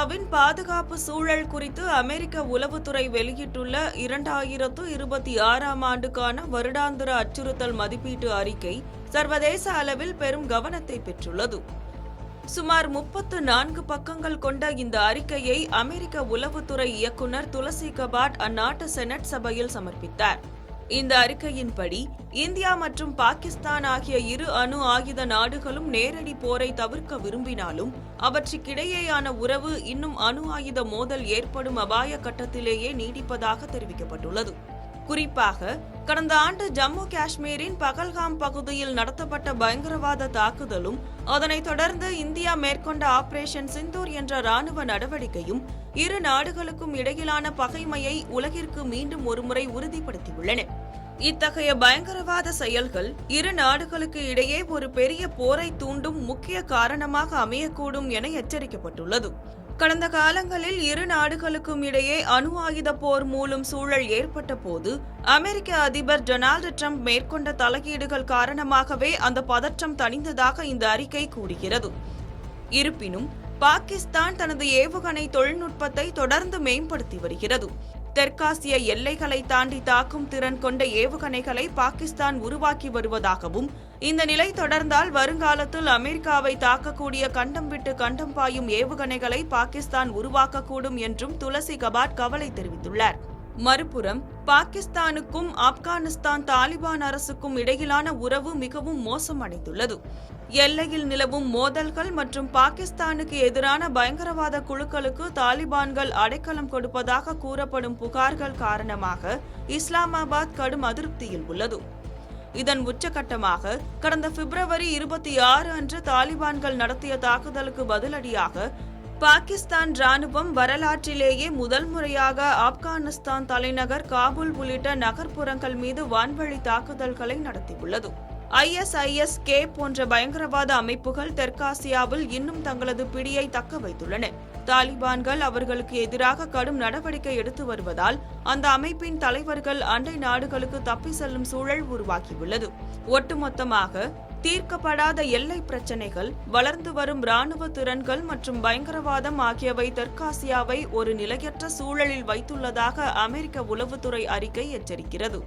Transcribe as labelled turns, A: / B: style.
A: இந்தியாவின் பாதுகாப்பு சூழல் குறித்து அமெரிக்க உளவுத்துறை வெளியிட்டுள்ள 2026ஆம் ஆண்டுக்கான வருடாந்திர அச்சுறுத்தல் மதிப்பீட்டு அறிக்கை சர்வதேச அளவில் பெரும் கவனத்தை பெற்றுள்ளது. சுமார் 34 பக்கங்கள் கொண்ட இந்த அறிக்கையை அமெரிக்க உளவுத்துறை இயக்குநர் துளசி கபாட் அந்நாட்டு செனட் சபையில் சமர்ப்பித்தார். இந்த அறிக்கையின்படி இந்தியா மற்றும் பாகிஸ்தான் ஆகிய இரு அணு ஆயுத நாடுகளும் நேரடி போரை தவிர்க்க விரும்பினாலும் அவற்றுக்கிடையேயான உறவு இன்னும் அணு ஆயுத மோதல் ஏற்படும் அபாய கட்டத்திலேயே நீடிப்பதாக தெரிவிக்கப்பட்டுள்ளது. குறிப்பாக கடந்த ஆண்டு ஜம்மு காஷ்மீரின் பகல்காம் பகுதியில் நடத்தப்பட்ட பயங்கரவாத தாக்குதலும் அதனைத் தொடர்ந்து இந்தியா மேற்கொண்ட ஆபரேஷன் சிந்தூர் என்ற ராணுவ நடவடிக்கையும் இரு நாடுகளுக்கும் இடையிலான பகைமையை உலகிற்கு மீண்டும் ஒருமுறை உறுதிப்படுத்தியுள்ளன. இத்தகைய பயங்கரவாத செயல்கள் இரு நாடுகளுக்கு இடையே ஒரு பெரிய போரை தூண்டும் முக்கிய காரணமாக அமையக்கூடும் என எச்சரிக்கப்பட்டுள்ளது. கடந்த காலங்களில் இரு நாடுகளுக்கும் இடையே அணு ஆயுத போர் மூலம் சூழல் ஏற்பட்ட போது அமெரிக்க அதிபர் டொனால்டு டிரம்ப் மேற்கொண்ட தலையீடுகள் காரணமாகவே அந்த பதற்றம் தணிந்ததாக இந்த அறிக்கை கூறுகிறது. இருப்பினும் பாகிஸ்தான் தனது ஏவுகணை தொழில்நுட்பத்தை தொடர்ந்து மேம்படுத்தி வருகிறது. தெற்காசிய எல்லைகளை தாண்டி தாக்கும் திறன் கொண்ட ஏவுகணைகளை பாகிஸ்தான் உருவாக்கி வருவதாகவும் இந்த நிலை தொடர்ந்தால் வருங்காலத்தில் அமெரிக்காவை தாக்கக்கூடிய கண்டம் விட்டு கண்டம் பாயும் ஏவுகணைகளை பாகிஸ்தான் உருவாக்கக்கூடும் என்றும் துளசி கபாட் கவலை தெரிவித்துள்ளார். மறுபுறம் பாகிஸ்தானுக்கும் ஆப்கானிஸ்தான் தாலிபான் அரசுக்கும் இடையிலான உறவு மிகவும் மோசமடைந்துள்ளது. எல்லையில் நிலவும் மோதல்கள் மற்றும் பாகிஸ்தானுக்கு எதிரான பயங்கரவாத குழுக்களுக்கு தாலிபான்கள் அடைக்கலம் கொடுப்பதாக கூறப்படும் புகார்கள் காரணமாக இஸ்லாமாபாத் கடும் அதிருப்தியில் உள்ளது. இதன் உச்சகட்டமாக கடந்த பிப்ரவரி 26 அன்று தாலிபான்கள் நடத்திய தாக்குதலுக்கு பதிலடியாக பாகிஸ்தான் ராணுவம் வரலாற்றிலேயே முதல் முறையாக ஆப்கானிஸ்தான் தலைநகர் காபூல் உள்ளிட்ட நகர்ப்புறங்கள் மீது வான்வழி தாக்குதல்களை நடத்தியுள்ளது. ISIS-K போன்ற பயங்கரவாத அமைப்புகள் தெற்காசியாவில் இன்னும் தங்களது பிடியை தக்க வைத்துள்ளன. தாலிபான்கள் அவர்களுக்கு எதிராக கடும் நடவடிக்கை எடுத்து வருவதால் அந்த அமைப்பின் தலைவர்கள் அண்டை நாடுகளுக்கு தப்பி செல்லும் சூழல் உருவாகியுள்ளது. ஒட்டுமொத்தமாக தீர்க்கப்படாத எல்லை பிரச்சினைகள், வளர்ந்து வரும் ராணுவ திறன்கள் மற்றும் பயங்கரவாதம் ஆகியவை தெற்காசியாவை ஒரு நிலையற்ற சூழலில் வைத்துள்ளதாக அமெரிக்க உளவுத்துறை அறிக்கை எச்சரிக்கிறது.